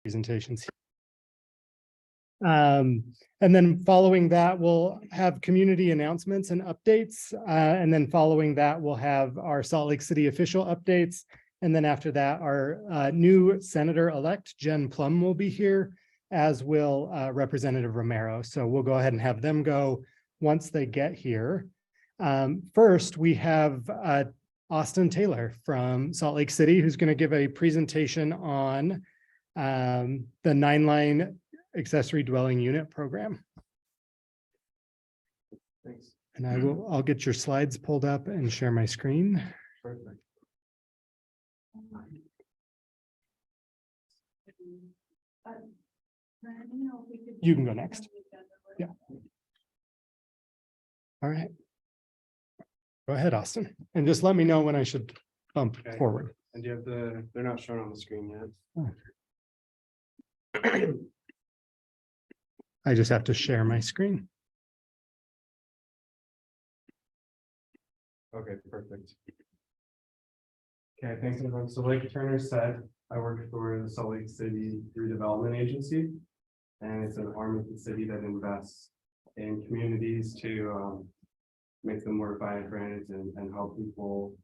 presentations. And then following that, we'll have community announcements and updates. And then following that, we'll have our Salt Lake City official updates. And then after that, our new Senator-elect Jen Plum will be here, as will Representative Romero. So we'll go ahead and have them go once they get here. First, we have Austin Taylor from Salt Lake City, who's going to give a presentation on the 9-line accessory dwelling unit program. Thanks. And I'll get your slides pulled up and share my screen. Perfect. You can go next. Yeah. All right. Go ahead, Austin, and just let me know when I should bump forward. And you have they're not shown on the screen yet. Oh. I just have to share my screen. Okay, perfect. Okay, thanks everyone. So like Turner said, I work for the Salt Lake City Redevelopment Agency, and it's an arm of the city that invests in communities to make them more vibrant and help people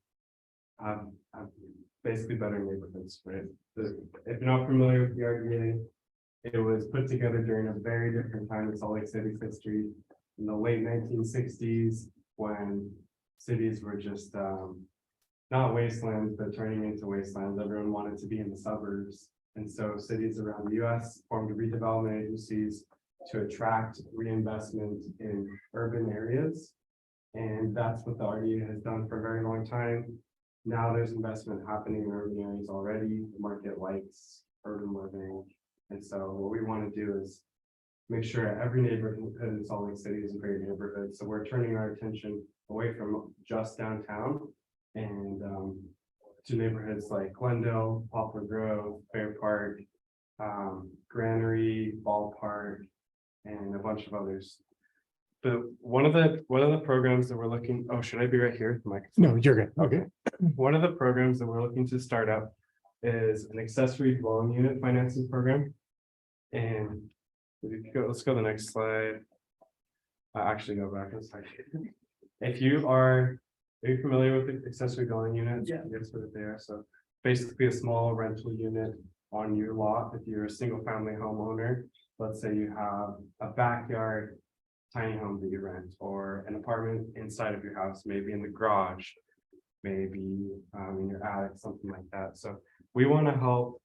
have basically better neighborhoods, right? If you're not familiar with the RDA, it was put together during a very different time in Salt Lake City's history, in the late 1960s, when cities were just not wastelands, but turning into wastelands. Everyone wanted to be in the suburbs. And so cities around the US formed redevelopment agencies to attract reinvestment in urban areas. And that's what the RDA has done for a very long time. Now there's investment happening in urban areas already. The market likes urban living. And so what we want to do is make sure every neighborhood in Salt Lake City is a great neighborhood. So we're turning our attention away from just downtown and to neighborhoods like Glendale, Poplar Grove, Fair Park, Granary, Ballpark, and a bunch of others. But one of the programs that we're looking, oh, should I be right here with the microphone? No, you're good. Okay. One of the programs that we're looking to start up is an accessory dwelling unit financing program. And let's go to the next slide. Actually go back a second. If you are you familiar with the accessory dwelling units? Yeah. That's what they are. So basically a small rental unit on your lot. If you're a single family homeowner, let's say you have a backyard tiny home that you rent, or an apartment inside of your house, maybe in the garage, maybe in your attic, something like that. So we want to help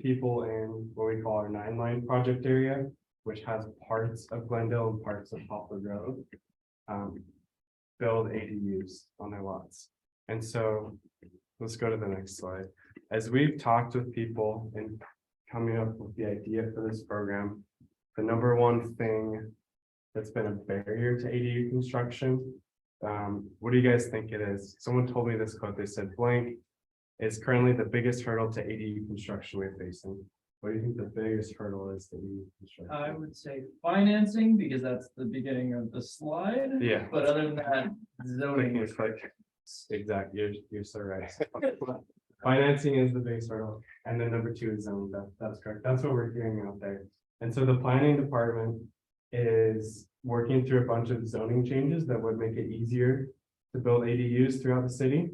people in what we call our 9-line project area, which has parts of Glendale and parts of Poplar Grove, build ADUs on their lots. And so let's go to the next slide. As we've talked with people and coming up with the idea for this program, the number one thing that's been a barrier to ADU construction, what do you guys think it is? Someone told me this quote. They said blank is currently the biggest hurdle to ADU construction we're facing. What do you think the biggest hurdle is to ADU construction? I would say financing, because that's the beginning of the slide. Yeah. But other than that, zoning. It's like, exactly, you're so right. Financing is the biggest hurdle, and then number 2 is zoning. That's correct. That's what we're hearing out there. And so the planning department is working through a bunch of zoning changes that would make it easier to build ADUs throughout the city.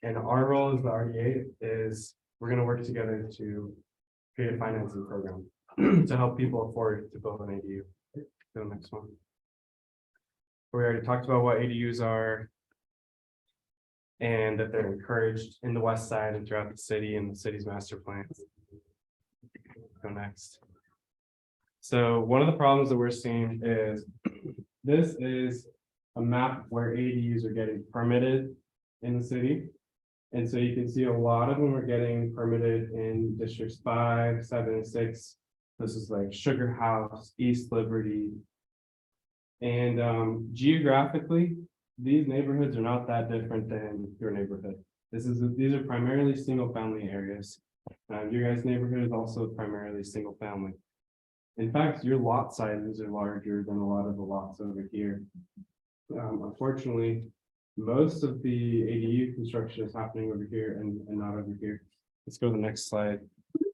And our role as the RDA is we're going to work together to create a financing program to help people afford to build an ADU. The next one. We already talked about what ADUs are and that they're encouraged in the Westside and throughout the city and the city's master plans. Go next. So one of the problems that we're seeing is this is a map where ADUs are getting permitted in the city. And so you can see a lot of them are getting permitted in districts 5, 7, and 6. This is like Sugar House, East Liberty. And geographically, these neighborhoods are not that different than your neighborhood. These are primarily single family areas. Your guys' neighborhood is also primarily single family. In fact, your lot sizes are larger than a lot of the lots over here. Unfortunately, most of the ADU construction is happening over here and not over here. Let's go to the next slide.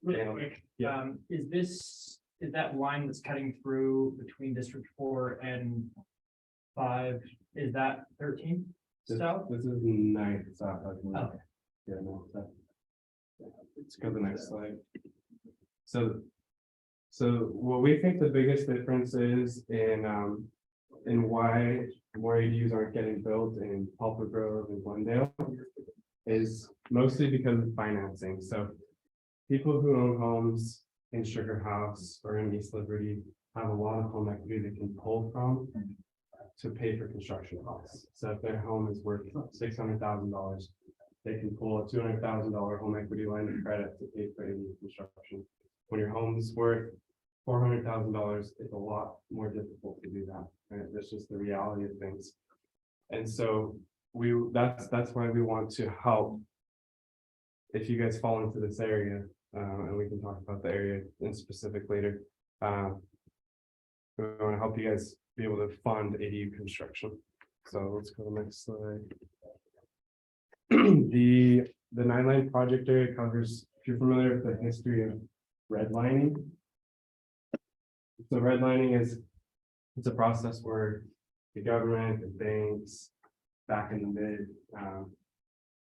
Real quick, Yeah. is that line that's cutting through between District 4 and 5, is that 13 south? This is 9th south. I believe. Okay. Yeah, no, that. Let's go to the next slide. So what we think the biggest difference is in why more ADUs aren't getting built in Poplar Grove and Glendale is mostly because of financing. So people who own homes in Sugar House or in East Liberty have a lot of home equity they can pull from to pay for construction costs. So if their home is worth $600,000, they can pull a $200,000 home equity line of credit to pay for any construction. When your home's worth $400,000, it's a lot more difficult to do that. Right? That's just the reality of things. And so that's why we want to help. If you guys fall into this area, and we can talk about the area in specific later. We want to help you guys be able to fund ADU construction. So let's go to the next slide. The 9-line project area covers, if you're familiar with the history of redlining. So redlining it's a process where the government and banks back in the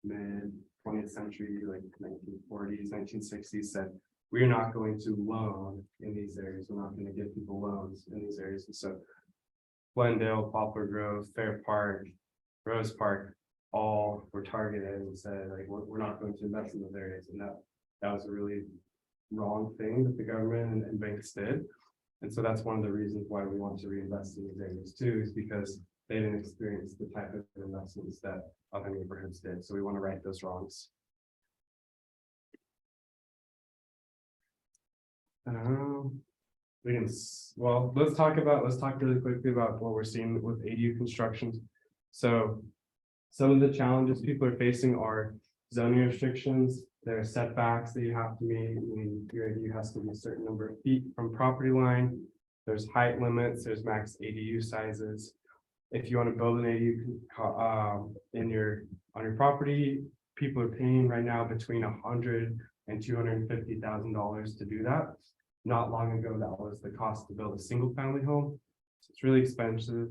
mid 20th century, like 1940s, 1960s, said, we're not going to loan in these areas. We're not going to give people loans in these areas. And so Glendale, Poplar Grove, Fair Park, Rose Park, all were targeted and said, like, we're not going to invest in those areas. And that was a really wrong thing that the government and banks did. And so that's one of the reasons why we want to reinvest in these areas too, is because they didn't experience the type of investments that other neighborhoods did. So we want to right those wrongs. Well, let's talk really quickly about what we're seeing with ADU construction. So some of the challenges people are facing are zoning restrictions. There are setbacks that you have to meet. Your ADU has to be a certain number of feet from property line. There's height limits, there's max ADU sizes. If you want to build an ADU on your property, people are paying right now between $100,000 and $250,000 to do that. Not long ago, that was the cost to build a single family home. So it's really expensive.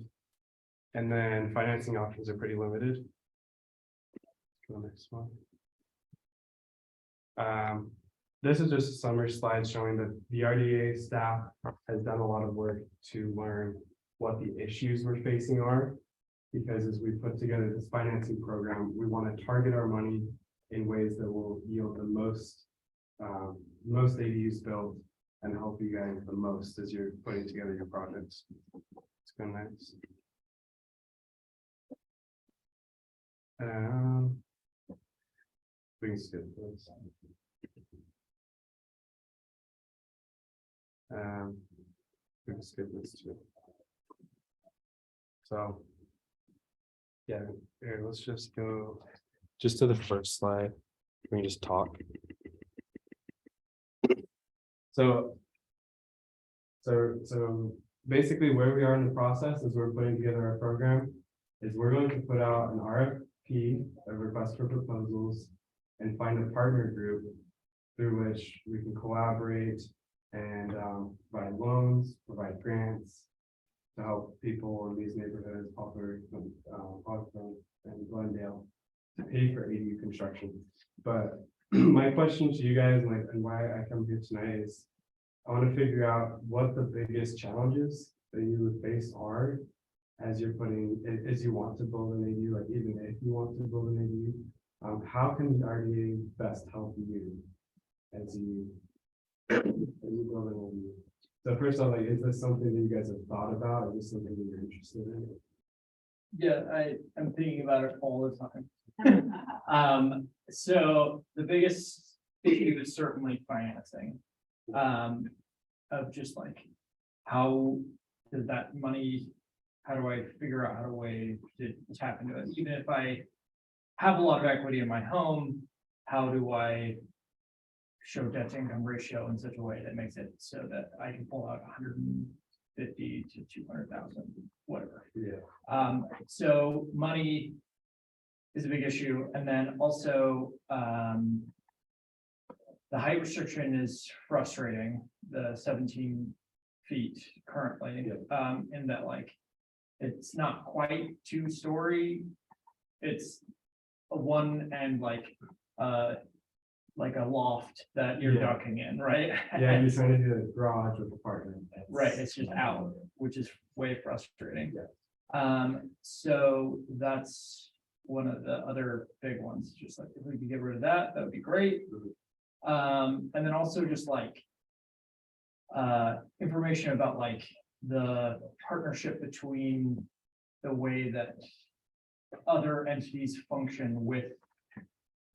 And then financing options are pretty limited. Go next one. This is just a summary slide showing that the RDA staff has done a lot of work to learn what the issues we're facing are. Because as we put together this financing program, we want to target our money in ways that will yield the most ADUs built and help you guys the most as you're putting together your projects. Let's go next. We can skip this. We can skip this too. So, yeah, here, let's just go just to the first slide. We can just talk. So basically where we are in the process as we're putting together our program is we're going to put out an RFP, a request for proposals, and find a partner group through which we can collaborate and provide loans, provide grants to help people in these neighborhoods, Poplar and Glendale, to pay for ADU construction. But my question to you guys and why I come here tonight is I want to figure out what the biggest challenges that you would face are as you want to build an ADU, like even if you want to build an ADU, how can the RDA best help you as you build an ADU? So first of all, like, is this something that you guys have thought about? Is this something that you're interested in? Yeah, I'm thinking about it all the time. So the biggest issue is certainly financing. Of just like, how does that money, how do I figure out a way to tap into it? Even if I have a lot of equity in my home, how do I show debt to income ratio in such a way that makes it so that I can pull out 150 to 200,000, whatever. Yeah. So money is a big issue. And then also, the height restriction is frustrating, the 17 feet currently, in that like, it's not quite 2-story. It's a one and like a loft that you're Yeah. ducking in, right? Yeah, you're trying to do a garage with apartment. Right, it's just out, which is way frustrating. Yeah. So that's one of the other big ones, just like if we could get rid of that, that would be great. And then also just like information about like the partnership between the way that other entities function with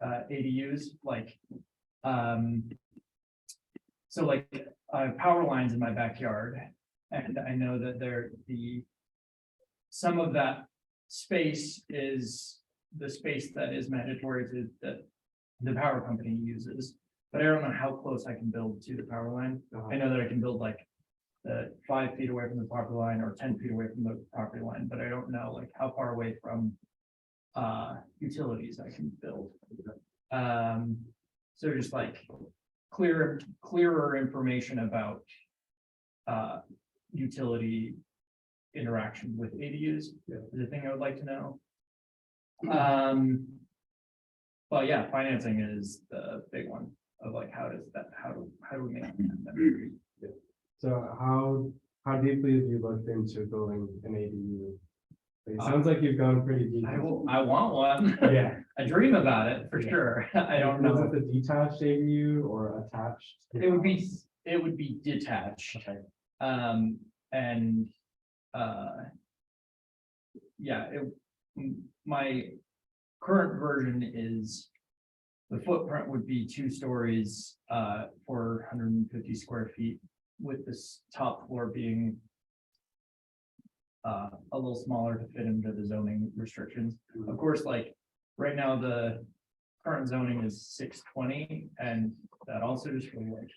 ADUs, like so like power lines in my backyard, and I know that some of that space is the space that is mandatory that the power company uses, but I don't know how close I can build to the power line. I know that I can build like 5 feet away from the property line or 10 feet away from the property line, but I don't know like how far away from utilities I can build. So just like clearer information about utility interaction with ADUs is the thing I would like to know. But yeah, financing is the big one of like how do we make that happen? So how deeply have you looked into building an ADU? It sounds like you've gone pretty deep. I want one. Yeah. I dream about it for sure. I don't know. Was it the detached ADU or attached? It would be detached. Okay. And yeah, my current version is the footprint would be 2 stories, 450 square feet, with this top floor being a little smaller to fit into the zoning restrictions. Of course, like right now, the current zoning is 620, and that also just really like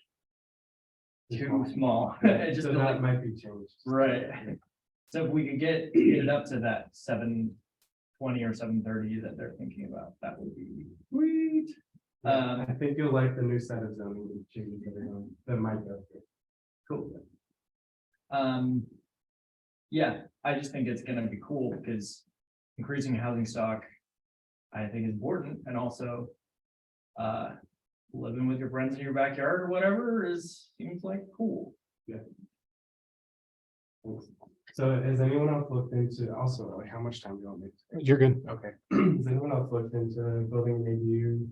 too small. It just So that might be changed. right. So if we could get it up to that 720 or 730 that they're thinking about, that would be sweet. I think you'll like the new set of zoning changes that might go through. Cool. Yeah, I just think it's gonna be cool because increasing housing stock, I think is important, and also living with your friends in your backyard or whatever seems like cool. Yeah. Thanks. So has anyone else looked into also like how much time do you want me to take? You're good. Okay. Has anyone else looked into building an ADU?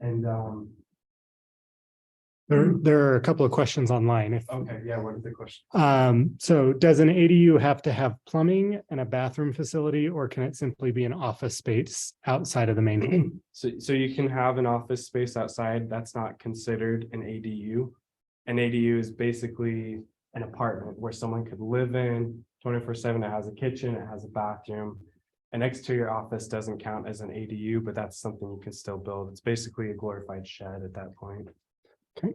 And There are a couple of questions online. okay, yeah, what is the question? So does an ADU have to have plumbing and a bathroom facility, or can it simply be an office space outside of the main building? So you can have an office space outside, that's not considered an ADU. An ADU is basically an apartment where someone could live in 24/7. It has a kitchen, it has a bathroom. An exterior office doesn't count as an ADU, but that's something you can still build. It's basically a glorified shed at that point. Okay.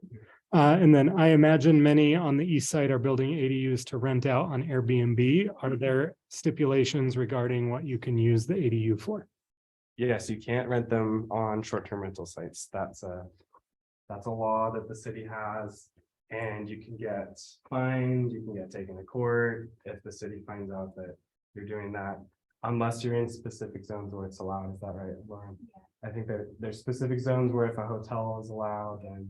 And then I imagine many on the east side are building ADUs to rent out on Airbnb. Are there stipulations regarding what you can use the ADU for? Yes, you can't rent them on short-term rental sites. That's a law that the city has. And you can get fined, you can get taken to court if the city finds out that you're doing that, unless you're in specific zones where it's allowed. Is that right, Lauren? I think that there's specific zones where if a hotel is allowed, then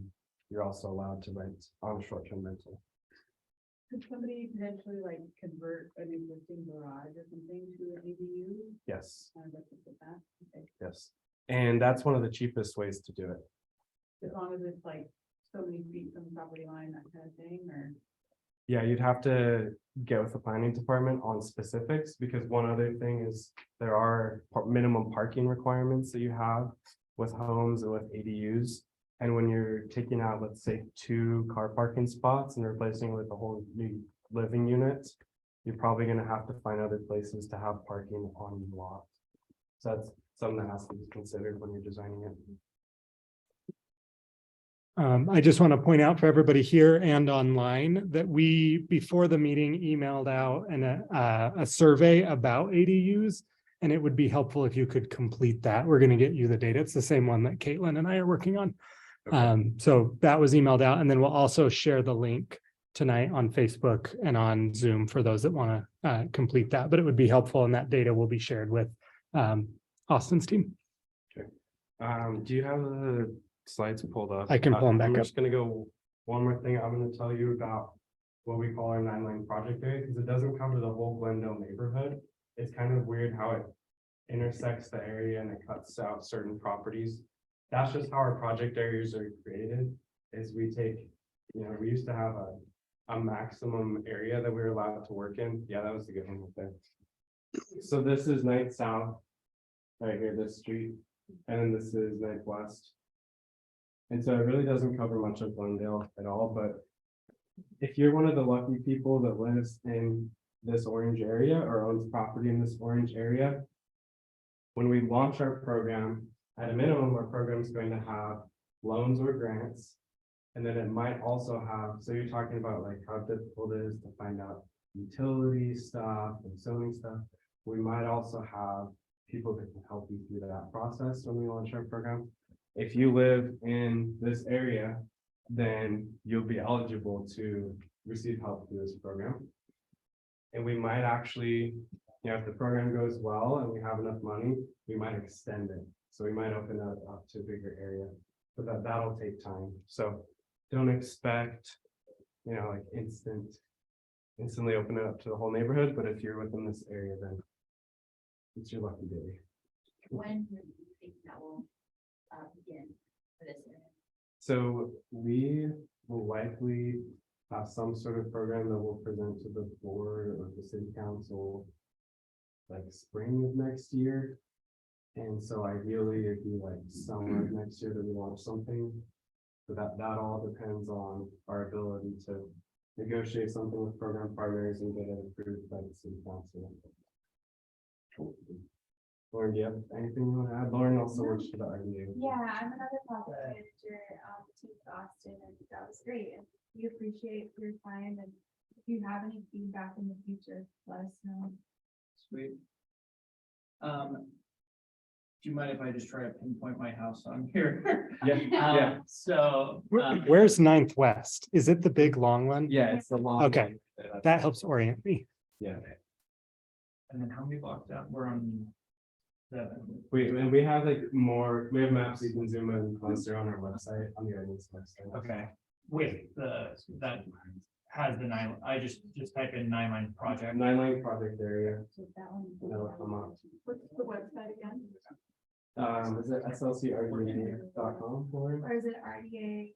you're also allowed to rent on a short-term rental. Could somebody potentially like convert an existing garage or something to an ADU? Yes, Okay. yes. And that's one of the cheapest ways to do it. As long as it's like so many feet from the property line, that kind of thing, or? Yeah, you'd have to get with the planning department on specifics, because one other thing is there are minimum parking requirements that you have with homes and with ADUs. And when you're taking out, let's say, 2 car parking spots and replacing it with a whole new living unit, you're probably going to have to find other places to have parking on the lot. So that's something that has to be considered when you're designing it. I just want to point out for everybody here and online that we, before the meeting, emailed out a survey about ADUs, and it would be helpful if you could complete that. We're going to get you the data. It's the same one that Caitlin and I are working on. Okay. So that was emailed out, and then we'll also share the link tonight on Facebook and on Zoom for those that want to complete that, but it would be helpful, and that data will be shared with Austin's team. Do you have the slides pulled up? I can pull them back I'm up. just gonna go, one more thing I'm gonna tell you about what we call our 9-line project area, because it doesn't cover the whole Glendale neighborhood. It's kind of weird how it intersects the area and it cuts out certain properties. That's just how our project areas are created, is we take, we used to have a maximum area that we were allowed to work in. Yeah, that was the good one right there. So this is 9th South, right here, this street, and then this is 9th West. And so it really doesn't cover much of Glendale at all, but if you're one of the lucky people that lives in this orange area or owns property in this orange area, when we launch our program, at a minimum, our program is going to have loans or grants. And then it might also have, so you're talking about like how difficult it is to find out utility stuff and zoning stuff. We might also have people that can help you through that process when we launch our program. If you live in this area, then you'll be eligible to receive help through this program. And we might actually, if the program goes well and we have enough money, we might extend it. So we might open it up to a bigger area, but that'll take time. So don't expect, like instantly open it up to the whole neighborhood. But if you're within this area, then it's your lucky day. When do you think that will begin for this area? So we will likely have some sort of program that we'll present to the board or the city council like spring of next year. And so ideally it'd be like summer of next year that we launch something. But that all depends on our ability to negotiate something with program partners and get it approved by the city council. Lauren, do you have anything you want to add? Lauren also works for the RDA. Yeah, I'm another project manager on the team with Austin, and that was great. And we appreciate your time. And if you have any feedback in the future, let us know. Sweet. Do you mind if I just try to pinpoint my house on here? Yeah. So. Where's 9th West? Is it the big long one? Yeah, it's the long. Okay. one. That helps orient me. Yeah. And then how many blocks down? We're on 7. We have like more, we have maps you can zoom in closer on our website, on the ordinance website. Okay. Wait, that has the 9, I just type in 9-line project. 9-line project area. So that one. That'll come up. What's the website again? Is it SLCRDA.com for it? Or is it RDA?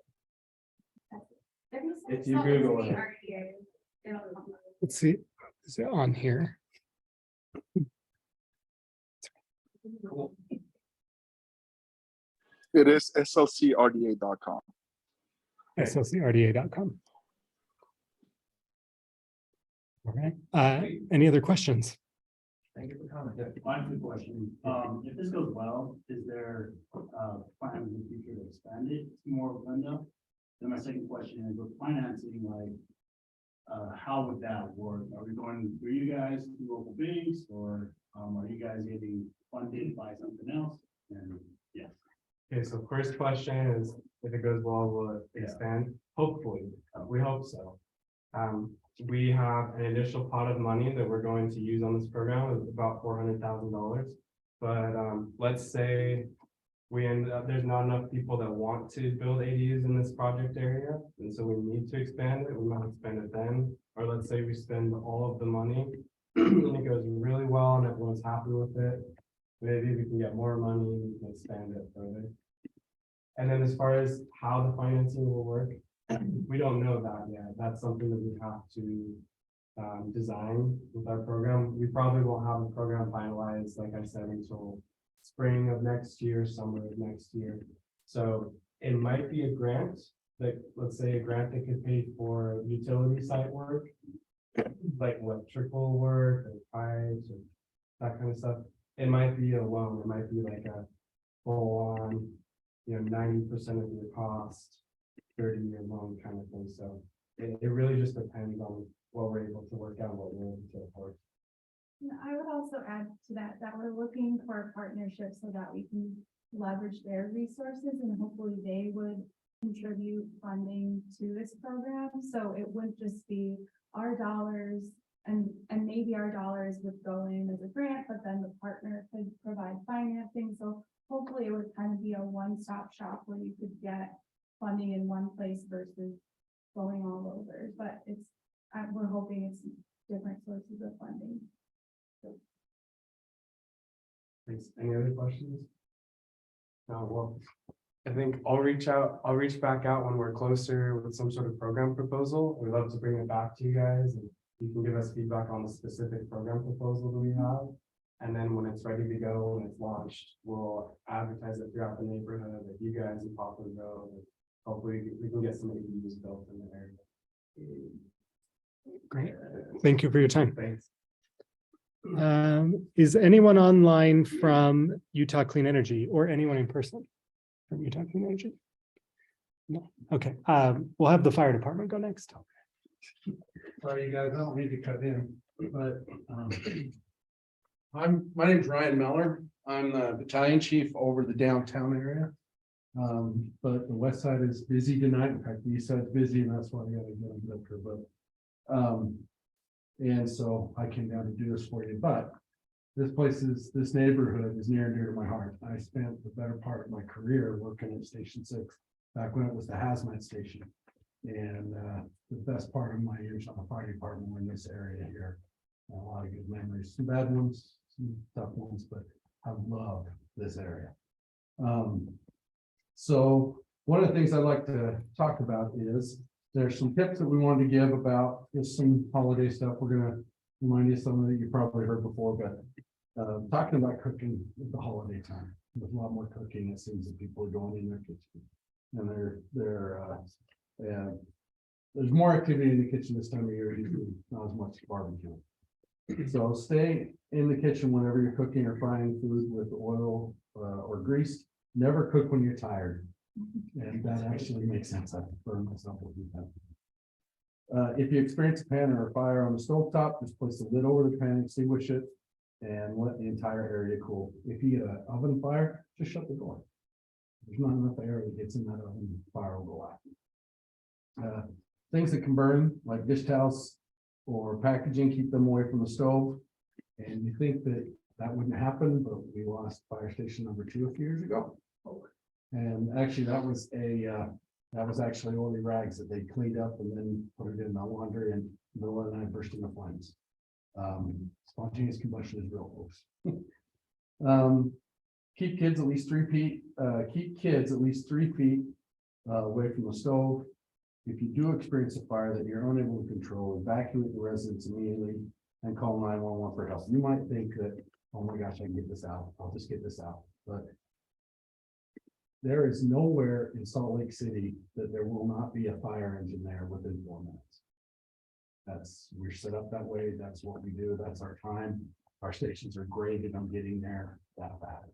If you Google it. RDA, it'll come up. Let's see. Is it on here? Cool. It is SLCRDA.com. SLCRDA.com. All right. Any other questions? Thank you for coming. One quick question. If this goes well, is there plans in the future to expand it to more of Glendale? Then my second question is with financing, like, how would that work? Are we going through you guys, through local banks, or are you guys getting funded by something else? And yeah. Okay, so first question is, if it goes well, will it expand? Hopefully, we hope so. We have an initial pot of money that we're going to use on this program of about $400,000. But let's say we end up, there's not enough people that want to build ADUs in this project area, and so we need to expand it. We might expand it then, or let's say we spend all of the money and it goes really well and everyone's happy with it. Maybe we can get more money, we can expand it further. And then as far as how the financing will work, we don't know that yet. That's something that we have to design with our program. We probably won't have a program finalized, like I said, until spring of next year, summer of next year. So it might be a grant, like let's say a grant that could pay for utility site work, like electrical work or pipes or that kind of stuff. It might be a loan. It might be like a full on, 90% of your cost, 30-year loan kind of thing. So it really just depends on what we're able to work out, what we're able to afford. And I would also add to that we're looking for a partnership so that we can leverage their resources, and hopefully they would contribute funding to this program, so it wouldn't just be our dollars and maybe our dollars would go in as a grant, but then the partner could provide financing, so hopefully it would kind of be a one-stop shop where you could get funding in one place versus going all over, but we're hoping it's different sources of funding. Thanks. Any other questions? Well, I think I'll reach back out when we're closer with some sort of program proposal. We'd love to bring it back to you guys and you can give us feedback on the specific program proposal that we have. And then when it's ready to go, when it's launched, we'll advertise it throughout the neighborhood that you guys and Poplar Road. Hopefully we can get some ADUs built in the area. Great. Thank you for your time. Thanks. Is anyone online from Utah Clean Energy or anyone in person from Utah Clean Energy? No. Okay. We'll have the fire department go next. Sorry, you guys, I don't need to cut in, but my name's Ryan Meller. I'm the battalion chief over the downtown area. But the west side is busy tonight. In fact, the east side's busy, and that's why I gotta get them up here, but and so I came down to do this for you, but this neighborhood is near and dear to my heart. I spent the better part of my career working at Station 6, back when it was the hazmat station. And the best part of my years on the fire department were in this area here. A lot of good memories, some bad ones, some tough ones, but I love this area. So one of the things I'd like to talk about is there's some tips that we wanted to give about just some holiday stuff. We're gonna remind you of some that you probably heard before, but talking about cooking at the holiday time. There's a lot more cooking. It seems that people are going in their kitchen and there's more activity in the kitchen this time of year, usually not as much barbecue. So stay in the kitchen whenever you're cooking or frying food with oil or grease. Never cook when you're tired. And that actually makes sense. I prefer myself to do that. If you experience a pan or a fire on the stovetop, just place the lid over the pan, extinguish it, and let the entire area cool. If you get an oven fire, just shut the door. There's not enough air that gets in that oven, fire will go out. Things that can burn, like dish towels or packaging, keep them away from the stove. And you think that wouldn't happen, but we lost fire station number 2 a few years ago. And actually that was actually only rags that they cleaned up and then put it in the laundry and the middle of the night burst into flames. Spontaneous combustion is real, folks. Keep kids at least 3 feet, away from the stove. If you do experience a fire that you're unable to control, evacuate the residents immediately and call 911 for help. You might think that, oh my gosh, I can get this out. I'll just get this out. But there is nowhere in Salt Lake City that there will not be a fire engine there within 4 minutes. We're set up that way. That's what we do. That's our time. Our stations are graded on getting there that bad.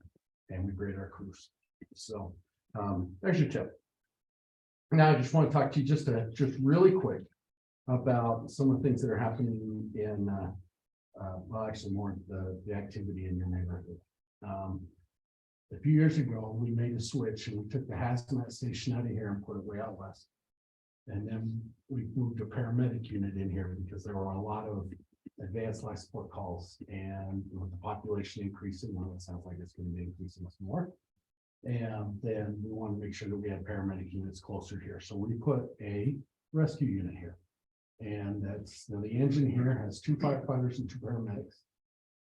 And we grade our crews. So there's your tip. Now I just want to talk to you just really quick about some of the things that are happening in well, actually more the activity in your neighborhood. A few years ago, we made a switch and we took the hazmat station out of here and put it way out west. And then we moved a paramedic unit in here because there were a lot of advanced life support calls, and with the population increasing, well, it sounds like it's going to be increasing much more. And then we want to make sure that we have paramedic units closer here. So we put a rescue unit here. And that's the engine here has 2 firefighters and 2 paramedics.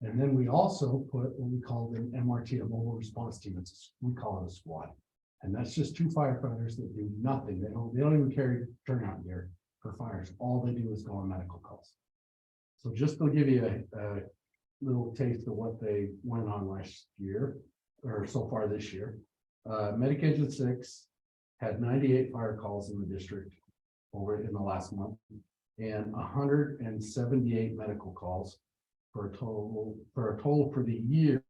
And then we also put what we call an MRT, a mobile response team. We call it a squad. And that's just 2 firefighters that do nothing. They don't even carry turnout gear for fires. All they do is go on medical calls. So just to give you a little taste of what they went on last year, or so far this year. Medic Engine 6 had 98 fire calls in the district over in the last month, and 178 medical calls for a total for the year.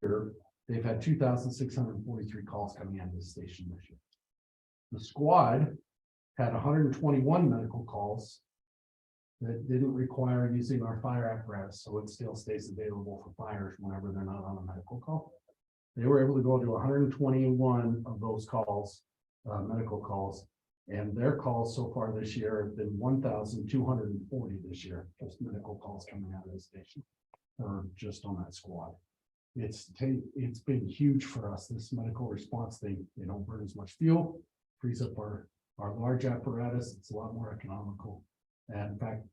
They've had 2,643 calls coming into the station this year. The squad had 121 medical calls that didn't require using our fire apparatus, so it still stays available for fires whenever they're not on a medical call. They were able to go to 121 of those calls, medical calls, And their calls so far this year have been 1,240 this year, just medical calls coming out of the station, or just on that squad. It's been huge for us, this medical response thing. They don't burn as much fuel, frees up our large apparatus. It's a lot more economical. And in fact,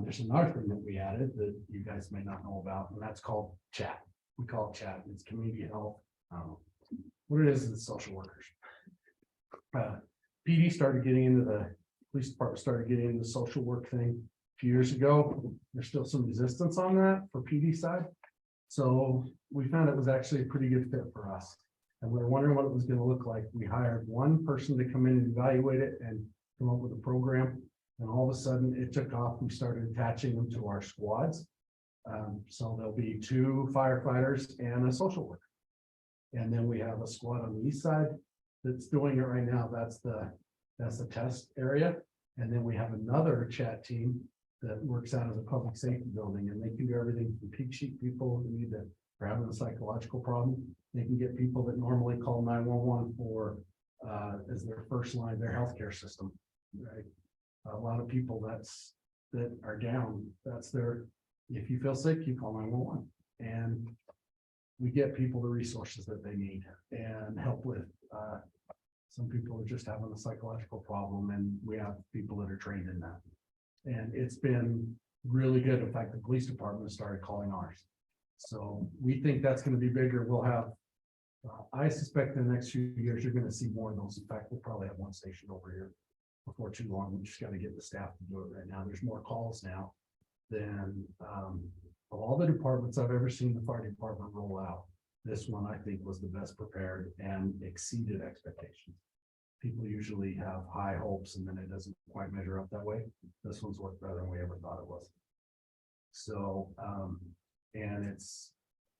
there's another thing that we added that you guys may not know about, and that's called chat. We call it chat. It's community health. What it is social workers. PD started getting into the police department, started getting into the social work thing a few years ago. There's still some resistance on that for PD side. So we found it was actually a pretty good fit for us. And we were wondering what it was going to look like. We hired one person to come in and evaluate it and come up with a program. And all of a sudden it took off. We started attaching them to our squads. So there'll be 2 firefighters and a social worker. And then we have a squad on the east side that's doing it right now. That's the test area. And then we have another chat team that works out of the public safety building, and they can do everything from peak sheet people who need to, are having a psychological problem. They can get people that normally call 911 for as their first line, their healthcare system, right? A lot of people that are down, that's their, if you feel sick, you call 911, and we get people the resources that they need and help with. Some people are just having a psychological problem, and we have people that are trained in that. And it's been really good. In fact, the police department started calling ours. So we think that's going to be bigger. We'll have, I suspect in the next few years, you're going to see more of those. In fact, we'll probably have one station over here before too long. We just got to get the staff to do it right now. There's more calls now than of all the departments I've ever seen the fire department roll out. This one, I think, was the best prepared and exceeded expectations. People usually have high hopes and then it doesn't quite measure up that way. This one's worked better than we ever thought it was. So, and it's,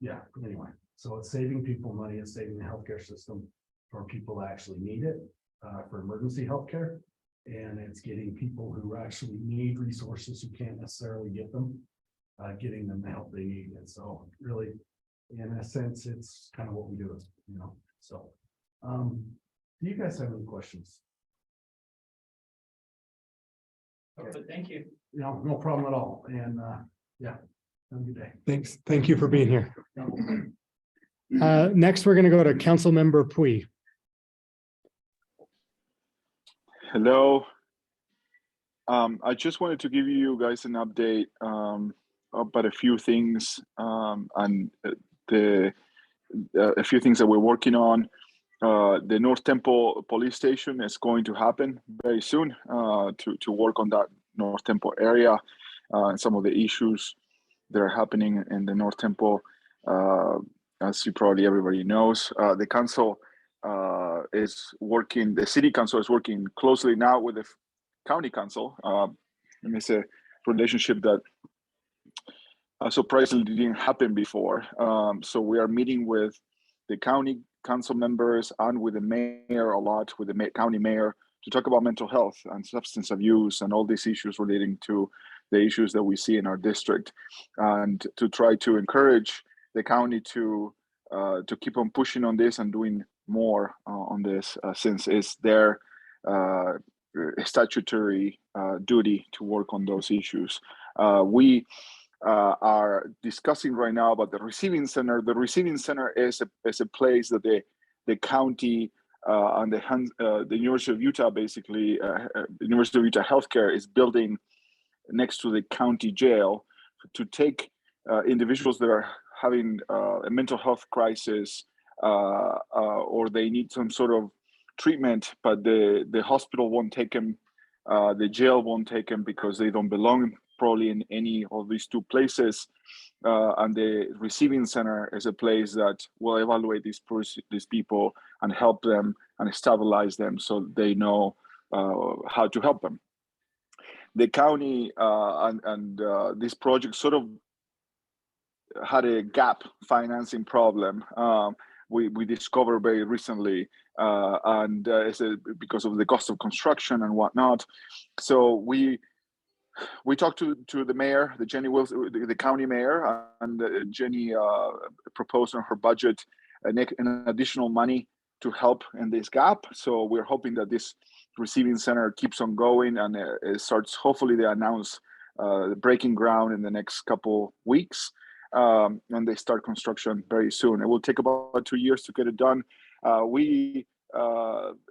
yeah, anyway, so it's saving people money, it's saving the healthcare system for people that actually need it, for emergency healthcare. And it's getting people who actually need resources who can't necessarily get them, getting them the help they need. And so really, in a sense, it's kind of what we do, you know, so. Do you guys have any questions? But thank you. No, no problem at all. And yeah, have a good day. Thanks. Thank you for being here. Next, we're going to go to Councilmember Puy. Hello. I just wanted to give you guys an update about a few things and a few things that we're working on. The North Temple police station is going to happen very soon to work on that North Temple area and some of the issues that are happening in the North Temple. As you probably everybody knows, the council is working, the city council is working closely now with the county council. And it's a relationship that surprisingly didn't happen before. So we are meeting with the county council members and with the mayor a lot, with the county mayor, to talk about mental health and substance abuse and all these issues relating to the issues that we see in our district, and to try to encourage the county to keep on pushing on this and doing more on this, since it's their statutory duty to work on those issues. We are discussing right now about the receiving center. The receiving center is a place that the county and the University of Utah, basically, the University of Utah Healthcare is building next to the county jail to take individuals that are having a mental health crisis or they need some sort of treatment, but the hospital won't take them, the jail won't take them because they don't belong probably in any of these two places, and the receiving center is a place that will evaluate these people and help them and stabilize them so they know how to help them. The county and this project sort of had a gap financing problem. We discovered very recently, and it's because of the cost of construction and whatnot. So we talked to the mayor, Jenny Wilson, the county mayor, and Jenny proposed on her budget an additional money to help in this gap. So we're hoping that this receiving center keeps on going, and it starts. Hopefully, they announce breaking ground in the next couple weeks, and they start construction very soon. It will take about 2 years to get it done. A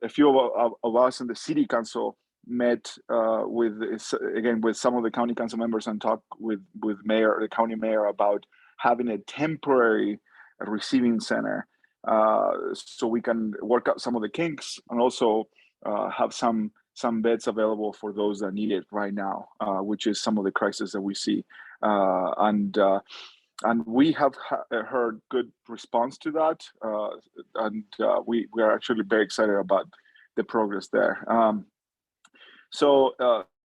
few of us in the city council met with some of the county council members and talked with the county mayor about having a temporary receiving center, so we can work out some of the kinks and also have some beds available for those that need it right now, which is some of the crisis that we see. And we have heard good response to that, and we are actually very excited about the progress there. So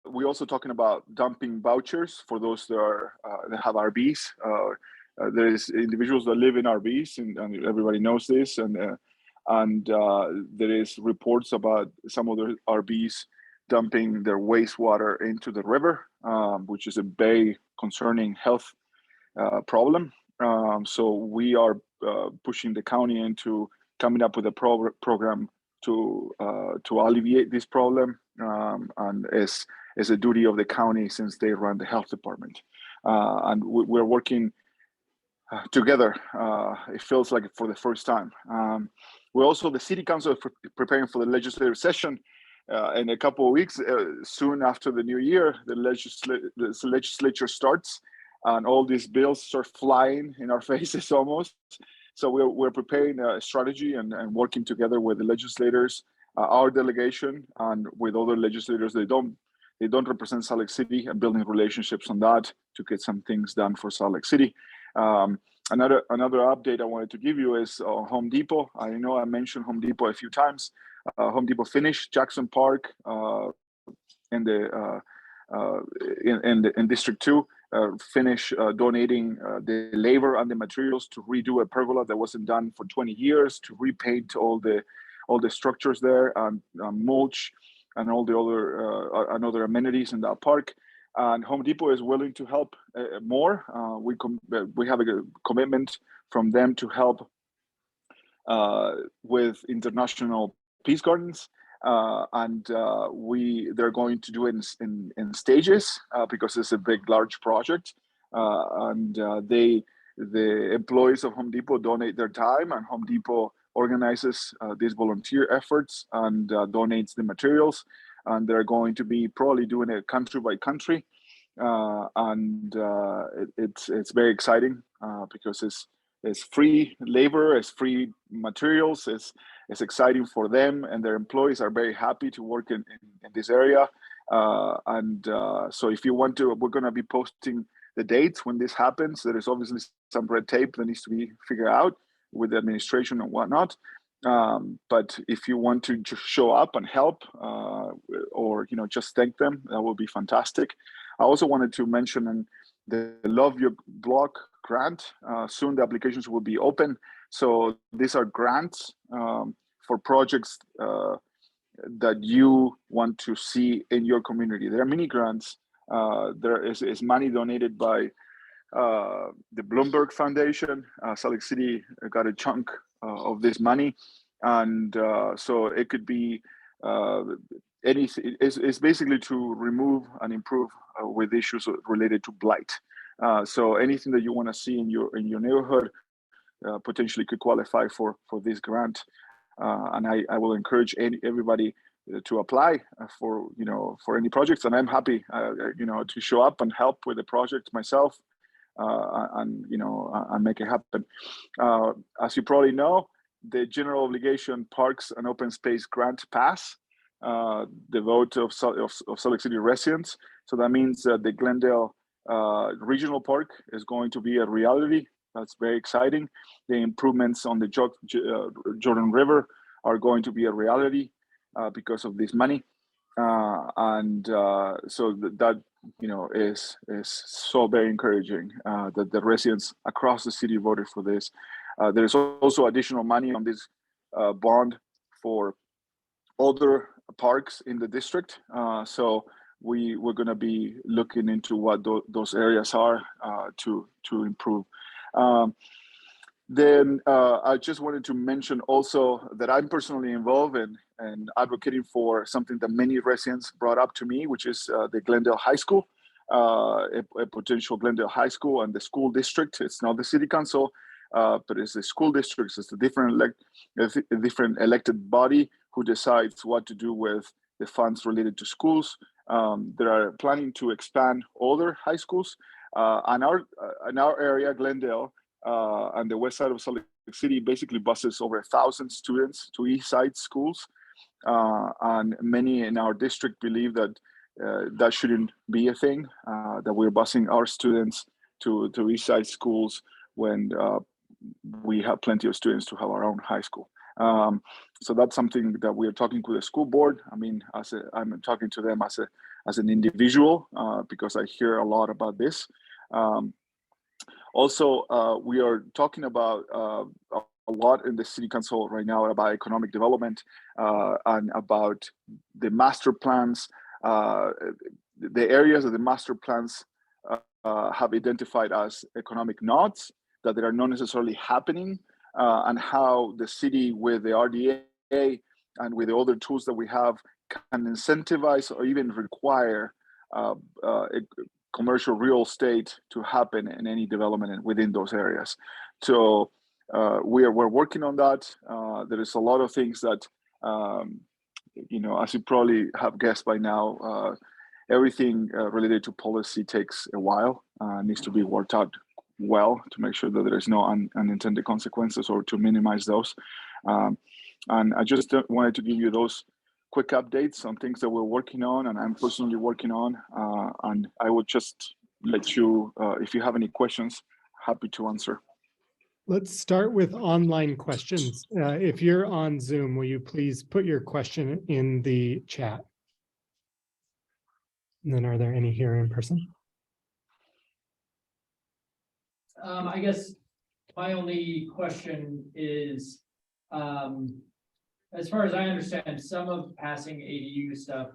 we're also talking about dumping vouchers for those that have RVs. There is individuals that live in RVs, and everybody knows this, and there is reports about some of the RVs dumping their wastewater into the river, which is a very concerning health problem. So we are pushing the county into coming up with a program to alleviate this problem, and is a duty of the county since they run the health department, and we're working together. It feels like for the first time. We're also, the city council, preparing for the legislative session in a couple of weeks. Soon after the new year, the legislature starts, and all these bills start flying in our faces almost. So we're preparing a strategy and working together with the legislators, our delegation, and with other legislators. They don't represent Salt Lake City, and building relationships on that to get some things done for Salt Lake City. Another update I wanted to give you is Home Depot. I know I mentioned Home Depot a few times. Home Depot finished Jackson Park in District 2. Finish donating the labor and the materials to redo a pergola that wasn't done for 20 years, to repaint all the structures there, and mulch and all the other amenities in that park. And Home Depot is willing to help more. We have a commitment from them to help with international peace gardens, and they're going to do it in stages because it's a large project, and the employees of Home Depot donate their time, and Home Depot organizes these volunteer efforts and donates the materials, and they're going to be probably doing it country by country, and it's very exciting because it's free labor, it's free materials, it's exciting for them, and their employees are very happy to work in this area. So if you want to, we're going to be posting the dates when this happens. There is obviously some red tape that needs to be figured out with the administration and whatnot. But if you want to just show up and help, or just thank them, that will be fantastic. I also wanted to mention the Love Your Block grant. Soon the applications will be open. So these are grants for projects that you want to see in your community. There are mini grants. There is money donated by the Bloomberg Foundation. Salt Lake City got a chunk of this money, and so it could be anything. It's basically to remove and improve with issues related to blight. So anything that you want to see in your neighborhood potentially could qualify for this grant, and I will encourage everybody to apply for any projects, and I'm happy to show up and help with the project myself, and make it happen. As you probably know, the General Obligation Parks and Open Space Grant passed the vote of Salt Lake City residents. So that means that the Glendale Regional Park is going to be a reality. That's very exciting. The improvements on the Jordan River are going to be a reality because of this money, and so that is so very encouraging that the residents across the city voted for this. There's also additional money on this bond for other parks in the district. So we're going to be looking into what those areas are to improve. Then I just wanted to mention also that I'm personally involved and advocating for something that many residents brought up to me, which is the Glendale High School, a potential Glendale High School and the school district. It's not the city council, but it's the school districts. It's a different elected body who decides what to do with the funds related to schools. They are planning to expand older high schools. And in our area, Glendale, and the west side of Salt Lake City basically buses over 1,000 students to East Side schools. And many in our district believe that that shouldn't be a thing, that we're busing our students to East Side schools when we have plenty of students to have our own high school. So that's something that we are talking to the school board. I mean, I'm talking to them as an individual, because I hear a lot about this. Also, we are talking about a lot in the city council right now about economic development, and about the master plans, the areas that the master plans have identified as economic nodes, that they are not necessarily happening, and how the city with the RDA and with the other tools that we have can incentivize or even require commercial real estate to happen in any development within those areas. So we're working on that. There is a lot of things that, as you probably have guessed by now, everything related to policy takes a while, needs to be worked out well to make sure that there is no unintended consequences or to minimize those. And I just wanted to give you those quick updates on things that we're working on and I'm personally working on. And I would just let you, if you have any questions, happy to answer. Let's start with online questions. If you're on Zoom, will you please put your question in the chat? And then are there any here in person? I guess my only question is, as far as I understand, some of passing ADU stuff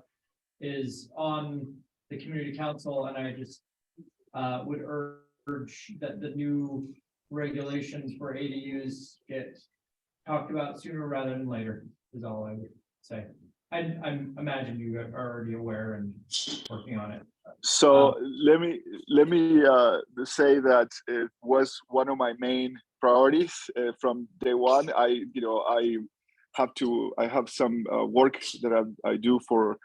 is on the community council, and I just would urge that the new regulations for ADUs get talked about sooner rather than later, is all I would say. I imagine you are already aware and working on it. So let me say that it was one of my main priorities from day one. I have some work that I do for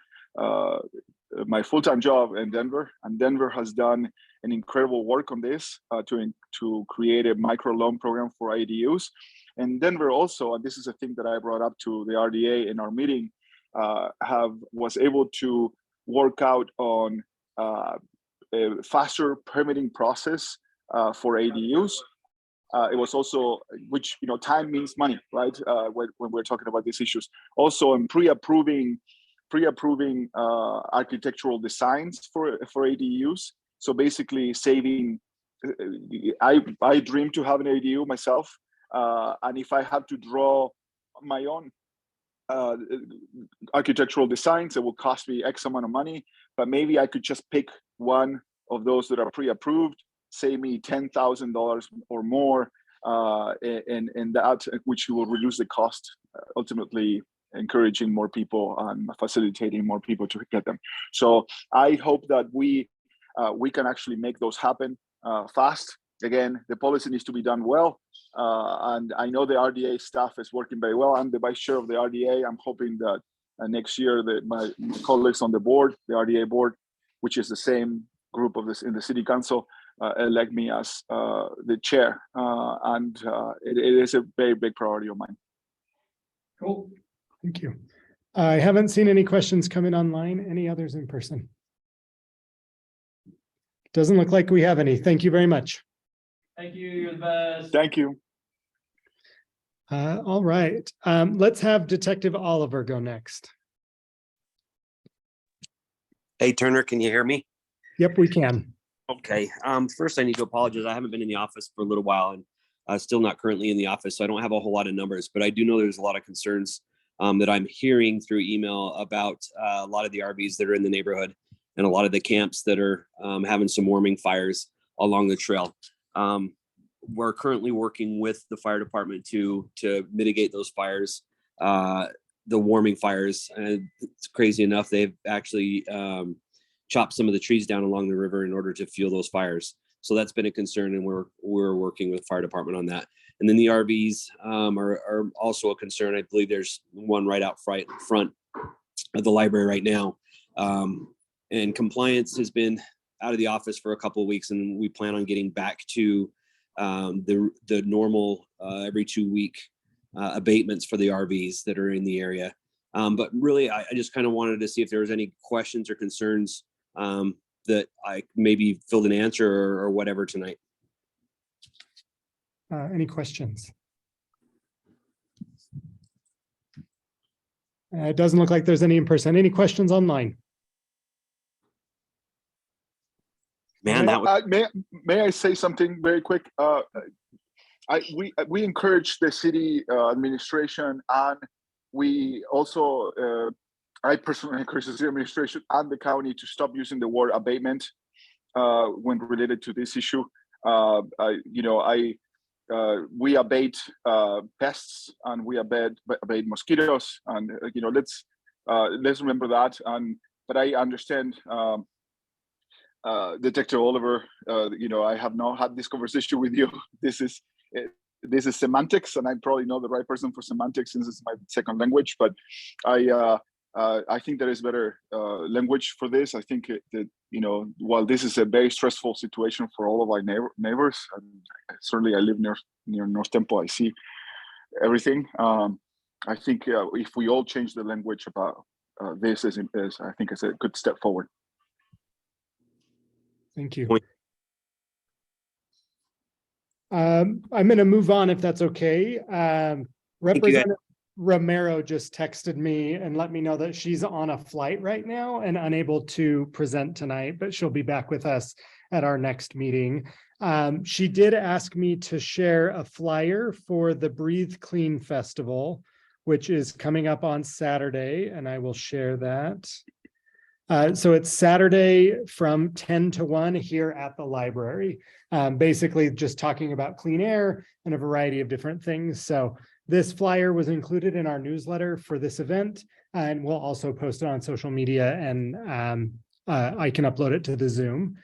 my full-time job in Denver, and Denver has done an incredible work on this to create a micro loan program for ADUs. And Denver also, and this is a thing that I brought up to the RDA in our meeting, was able to work out on a faster permitting process for ADUs. It was also, which, time means money, right? When we're talking about these issues. Also in pre-approving architectural designs for ADUs. So basically saving, I dream to have an ADU myself. And if I have to draw my own architectural designs, it will cost me X amount of money, but maybe I could just pick one of those that are pre-approved, save me $10,000 or more, and that, which will reduce the cost, ultimately encouraging more people and facilitating more people to get them. So I hope that we can actually make those happen fast. Again, the policy needs to be done well. And I know the RDA staff is working very well. I'm the vice chair of the RDA. I'm hoping that next year that my colleagues on the board, the RDA board, which is the same group of this in the city council, elect me as the chair. And it is a very big priority of mine. Cool. Thank you. I haven't seen any questions come in online. Any others in person? Doesn't look like we have any. Thank you very much. Thank you. You're the best. Thank you. All right. Let's have Detective Oliver go next. Hey, Turner, can you hear me? Yep, we can. Okay. First, I need to apologize. I haven't been in the office for a little while and still not currently in the office, so I don't have a whole lot of numbers, but I do know there's a lot of concerns that I'm hearing through email about a lot of the RVs that are in the neighborhood and a lot of the camps that are having some warming fires along the trail. We're currently working with the fire department to mitigate those fires. the warming fires. And it's crazy enough, they've actually chopped some of the trees down along the river in order to fuel those fires. So that's been a concern, and we're working with the fire department on that. And then the RVs are also a concern. I believe there's one right out front of the library right now. And compliance has been out of the office for a couple of weeks, and we plan on getting back to the normal every 2-week abatements for the RVs that are in the area. But really, I just kind of wanted to see if there was any questions or concerns that I maybe filled an answer or whatever tonight. Any questions? It doesn't look like there's any in person. Any questions online? Man, that was May I say something very quick? We encourage the city administration, and we also, I personally encourage the city administration and the county to stop using the word abatement when related to this issue. We abate pests, and we abate mosquitoes, and let's remember that. But I understand. Detective Oliver, I have not had this conversation with you. This is semantics, and I'm probably not the right person for semantics since it's my second language. But I think there is better language for this. I think that while this is a very stressful situation for all of our neighbors, and certainly I live near North Temple, I see everything. I think if we all change the language about this, I think it's a good step forward. Thank you. I'm going to move on if that's okay. Representative Romero just texted me and let me know that she's on a flight right now and unable to present tonight, but she'll be back with us at our next meeting. She did ask me to share a flyer for the Breathe Clean Festival, which is coming up on Saturday, and I will share that. So it's Saturday from 10 to 1 here at the library, basically just talking about clean air and a variety of different things. So this flyer was included in our newsletter for this event, and we'll also post it on social media, and I can upload it to the Zoom.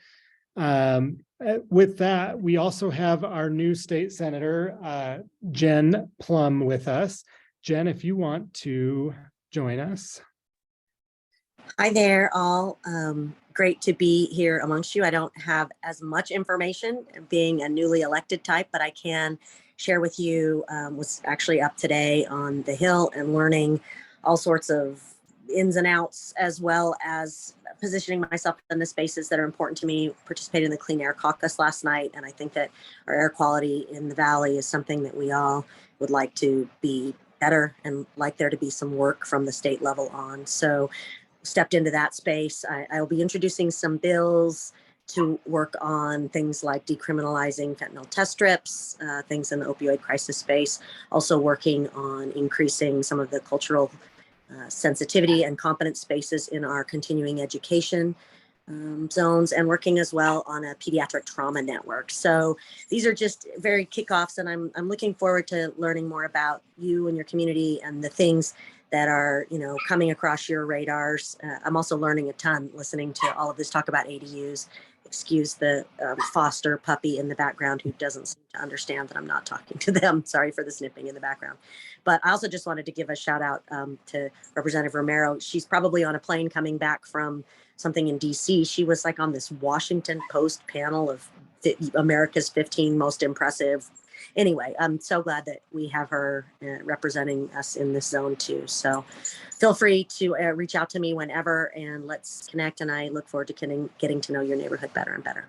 With that, we also have our new state senator, Jen Plum, with us. Jen, if you want to join us. Hi there, all. Great to be here amongst you. I don't have as much information being a newly elected type, but I can share with you, was actually up today on the Hill and learning all sorts of ins and outs, as well as positioning myself in the spaces that are important to me. Participated in the Clean Air Caucus last night, and I think that our air quality in the Valley is something that we all would like to be better and like there to be some work from the state level on. So stepped into that space. I will be introducing some bills to work on things like decriminalizing fentanyl test strips, things in the opioid crisis space, also working on increasing some of the cultural sensitivity and competence spaces in our continuing education zones, and working as well on a pediatric trauma network. So these are just very kickoffs, and I'm looking forward to learning more about you and your community and the things that are, coming across your radars. I'm also learning a ton listening to all of this talk about ADUs. Excuse the foster puppy in the background who doesn't seem to understand that I'm not talking to them. Sorry for the snipping in the background. But I also just wanted to give a shout out to Representative Romero. She's probably on a plane coming back from something in DC. She was like on this Washington Post panel of America's 15 most impressive. Anyway, I'm so glad that we have her representing us in this zone too. So feel free to reach out to me whenever, and let's connect. And I look forward to getting to know your neighborhood better and better.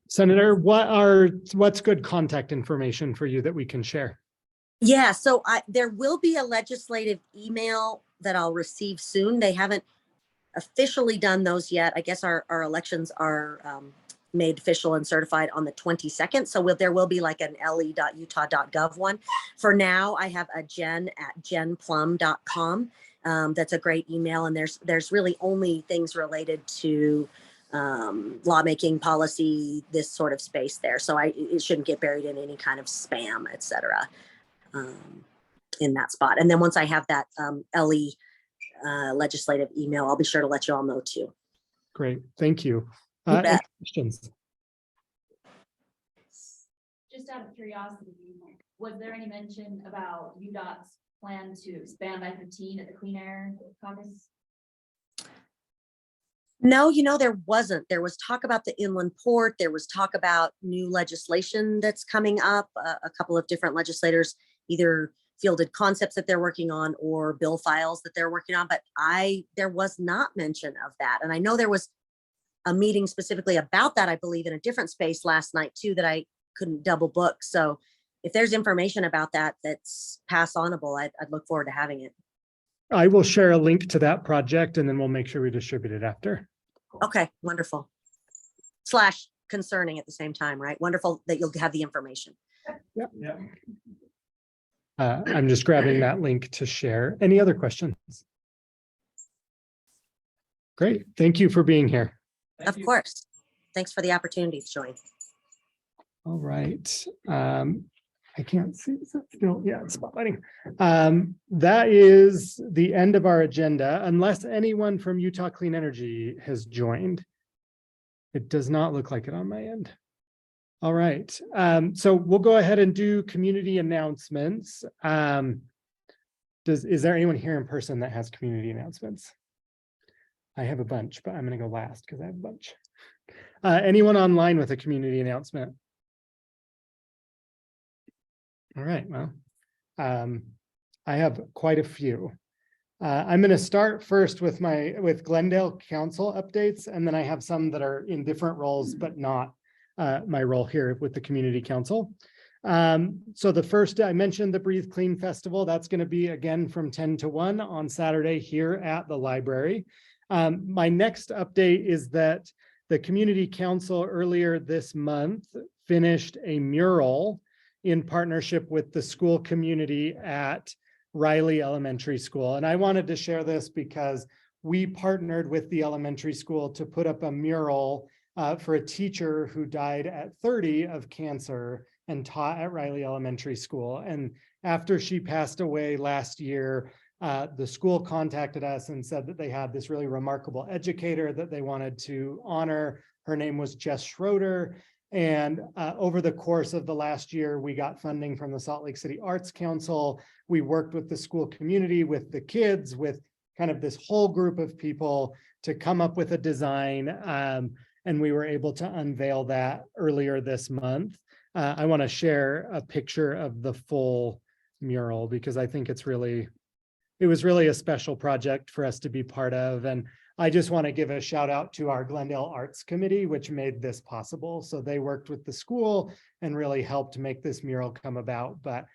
Senator, what's good contact information for you that we can share? Yeah, so there will be a legislative email that I'll receive soon. They haven't officially done those yet. I guess our elections are made official and certified on the 22nd. So there will be like an le.utah.gov one. For now, I have a jen@jenplum.com. That's a great email. And there's really only things related to lawmaking, policy, this sort of space there. So it shouldn't get buried in any kind of spam, et cetera. in that spot. And then once I have that LE legislative email, I'll be sure to let you all know too. Great, thank you. You Any bet. questions? Just out of curiosity, was there any mention about UDOT's plan to expand I-15 at the Clean Air Caucus? No, there wasn't. There was talk about the inland port. There was talk about new legislation that's coming up. A couple of different legislators either fielded concepts that they're working on or bill files that they're working on, but there was not mention of that. And I know there was a meeting specifically about that, I believe, in a different space last night too, that I couldn't double book. So if there's information about that that's pass onable, I'd look forward to having it. I will share a link to that project and then we'll make sure we distribute it after. Okay, wonderful. / concerning at the same time, right? Wonderful that you'll have the information. Yep. Yeah. I'm just grabbing that link to share. Any other questions? Great, thank you for being here. Of course. Thanks for the opportunity to join. All right. I can't see, is it still, yeah, it's spotlighting. That is the end of our agenda, unless anyone from Utah Clean Energy has joined. It does not look like it on my end. All right, so we'll go ahead and do community announcements. Is there anyone here in person that has community announcements? I have a bunch, but I'm gonna go last because I have a bunch. Anyone online with a community announcement? All right, well, I have quite a few. I'm going to start first with Glendale Council updates, and then I have some that are in different roles, but not my role here with the Community Council. So the first, I mentioned the Breathe Clean Festival. That's going to be again from 10 to 1 on Saturday here at the library. My next update is that the Community Council earlier this month finished a mural in partnership with the school community at Riley Elementary School. And I wanted to share this because we partnered with the elementary school to put up a mural for a teacher who died at 30 of cancer and taught at Riley Elementary School. And after she passed away last year, the school contacted us and said that they had this really remarkable educator that they wanted to honor. Her name was Jess Schroeder. And over the course of the last year, we got funding from the Salt Lake City Arts Council. We worked with the school community, with the kids, with kind of this whole group of people to come up with a design. And we were able to unveil that earlier this month. I want to share a picture of the full mural because I think it was really a special project for us to be part of. And I just want to give a shout out to our Glendale Arts Committee, which made this possible. So they worked with the school and really helped make this mural come about. But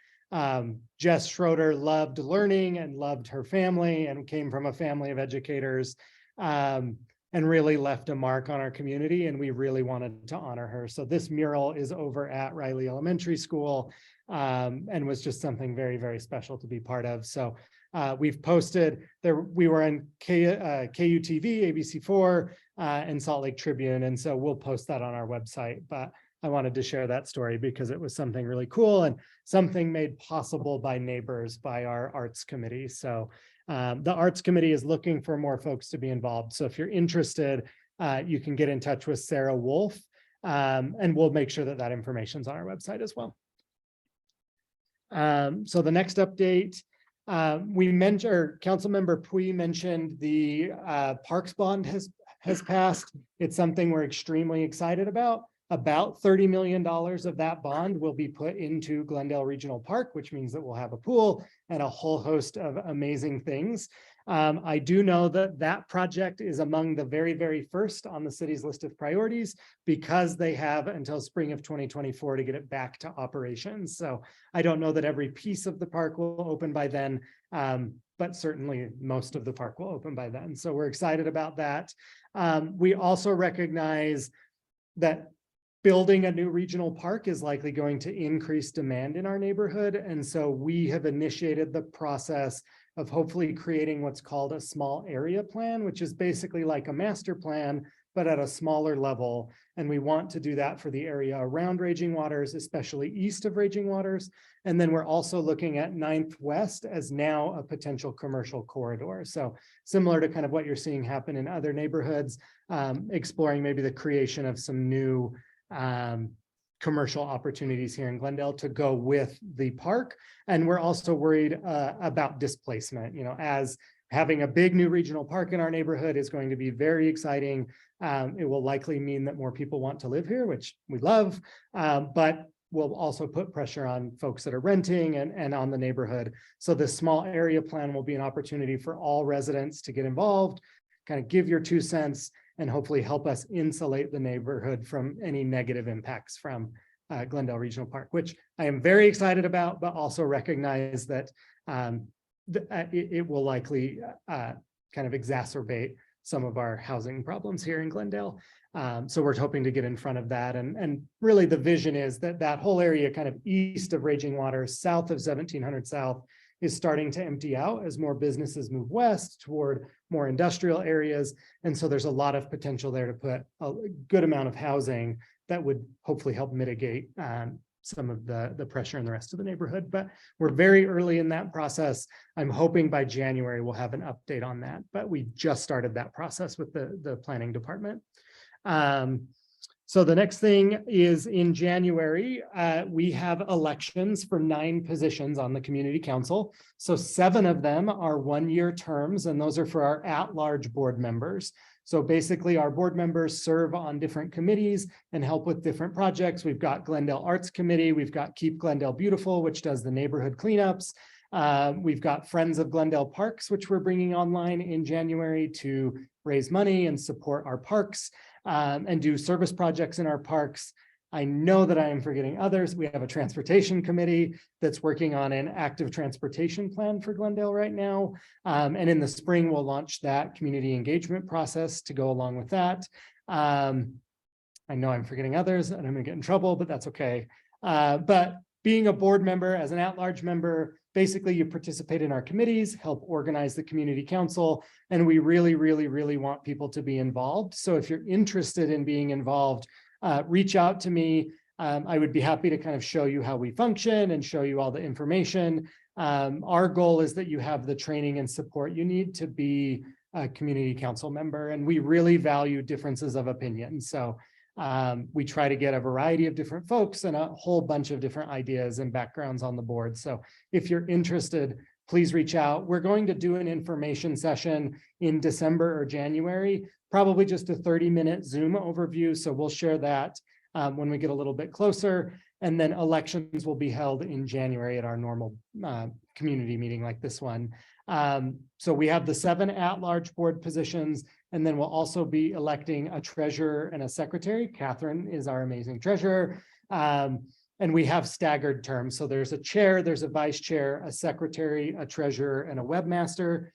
Jess Schroeder loved learning and loved her family and came from a family of educators and really left a mark on our community. And we really wanted to honor her. So this mural is over at Riley Elementary School and was just something very, very special to be part of. So we've posted there, we were in KUTV, ABC4, and Salt Lake Tribune. And so we'll post that on our website, but I wanted to share that story because it was something really cool and something made possible by neighbors, by our arts committee. So the arts committee is looking for more folks to be involved. So if you're interested, you can get in touch with Sarah Wolf and we'll make sure that that information's on our website as well. So the next update, we mentioned, or Councilmember Puy mentioned the parks bond has passed. It's something we're extremely excited about. About $30 million of that bond will be put into Glendale Regional Park, which means that we'll have a pool and a whole host of amazing things. I do know that that project is among the very, very first on the city's list of priorities because they have until spring of 2024 to get it back to operations. So I don't know that every piece of the park will open by then, but certainly most of the park will open by then. So we're excited about that. We also recognize that building a new regional park is likely going to increase demand in our neighborhood. And so we have initiated the process of hopefully creating what's called a small area plan, which is basically like a master plan, but at a smaller level. And we want to do that for the area around Raging Waters, especially east of Raging Waters. And then we're also looking at 9th West as now a potential commercial corridor. So similar to kind of what you're seeing happen in other neighborhoods, exploring maybe the creation of some new commercial opportunities here in Glendale to go with the park. And we're also worried about displacement, you know, as having a big new regional park in our neighborhood is going to be very exciting. It will likely mean that more people want to live here, which we love, but will also put pressure on folks that are renting and on the neighborhood. So this small area plan will be an opportunity for all residents to get involved, kind of give your 2 cents, and hopefully help us insulate the neighborhood from any negative impacts from Glendale Regional Park, which I am very excited about, but also recognize that it will likely kind of exacerbate some of our housing problems here in Glendale. So we're hoping to get in front of that. And really the vision is that that whole area kind of east of Raging Waters, south of 1700 South, is starting to empty out as more businesses move west toward more industrial areas. And so there's a lot of potential there to put a good amount of housing that would hopefully help mitigate some of the pressure in the rest of the neighborhood. But we're very early in that process. I'm hoping by January we'll have an update on that, but we just started that process with the planning department. So the next thing is in January, we have elections for 9 positions on the community council. So 7 of them are 1-year terms, and those are for our at-large board members. So basically our board members serve on different committees and help with different projects. We've got Glendale Arts Committee, we've got Keep Glendale Beautiful, which does the neighborhood cleanups. We've got Friends of Glendale Parks, which we're bringing online in January to raise money and support our parks and do service projects in our parks. I know that I am forgetting others. We have a transportation committee that's working on an active transportation plan for Glendale right now. And in the spring, we'll launch that community engagement process to go along with that. I know I'm forgetting others and I'm gonna get in trouble, but that's okay. But being a board member, as an at-large member, basically you participate in our committees, help organize the community council, and we really, really, really want people to be involved. So if you're interested in being involved, reach out to me. I would be happy to kind of show you how we function and show you all the information. Our goal is that you have the training and support you need to be a community council member, and we really value differences of opinion. So we try to get a variety of different folks and a whole bunch of different ideas and backgrounds on the board. So if you're interested, please reach out. We're going to do an information session in December or January, probably just a 30-minute Zoom overview. So we'll share that when we get a little bit closer. And then elections will be held in January at our normal community meeting like this one. So we have the 7 at-large board positions, and then we'll also be electing a treasurer and a secretary. Catherine is our amazing treasurer. And we have staggered terms. So there's a chair, there's a vice chair, a secretary, a treasurer, and a webmaster.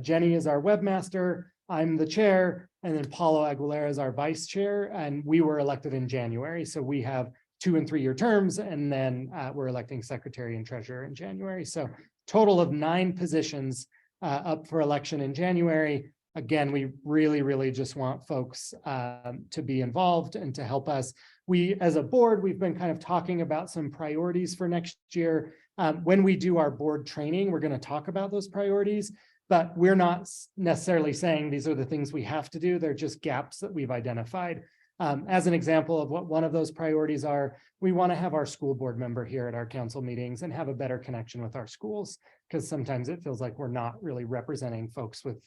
Jenny is our webmaster. I'm the chair, and then Paulo Aguilera is our vice chair, and we were elected in January. So we have 2- and 3-year terms, and then we're electing secretary and treasurer in January. So total of 9 positions up for election in January. Again, we really, really just want folks to be involved and to help us. We, as a board, we've been kind of talking about some priorities for next year. When we do our board training, we're going to talk about those priorities, but we're not necessarily saying these are the things we have to do. They're just gaps that we've identified. As an example of what one of those priorities are, we want to have our school board member here at our council meetings and have a better connection with our schools, because sometimes it feels like we're not really representing folks with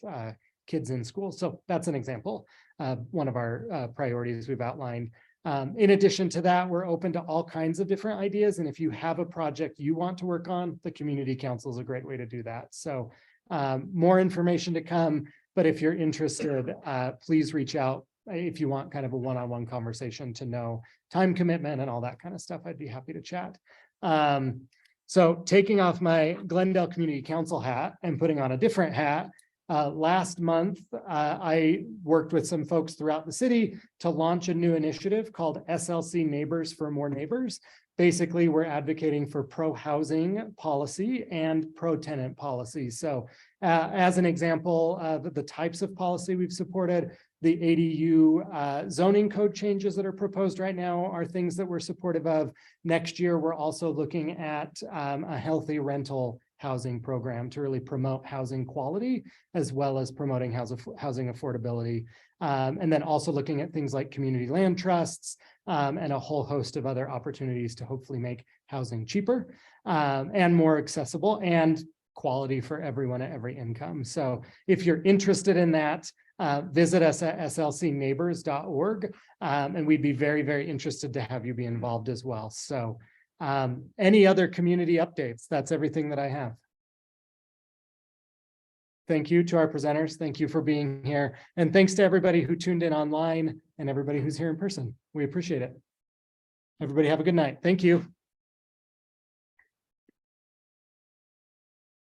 kids in school. So that's an example of one of our priorities we've outlined. In addition to that, we're open to all kinds of different ideas. And if you have a project you want to work on, the community council is a great way to do that. So more information to come, but if you're interested, please reach out. If you want kind of a one-on-one conversation to know time commitment and all that kind of stuff, I'd be happy to chat. So taking off my Glendale Community Council hat and putting on a different hat, last month, I worked with some folks throughout the city to launch a new initiative called SLC Neighbors for More Neighbors. Basically, we're advocating for pro-housing policy and pro-tenant policy. So as an example of the types of policy we've supported, The ADU zoning code changes that are proposed right now are things that we're supportive of. Next year, we're also looking at a healthy rental housing program to really promote housing quality as well as promoting housing affordability. And then also looking at things like community land trusts and a whole host of other opportunities to hopefully make housing cheaper and more accessible and quality for everyone at every income. So if you're interested in that, visit us at slcneighbors.org. And we'd be very, very interested to have you be involved as well. So any other community updates? That's everything that I have. Thank you to our presenters. Thank you for being here. And thanks to everybody who tuned in online and everybody who's here in person. We appreciate it. Everybody have a good night. Thank you.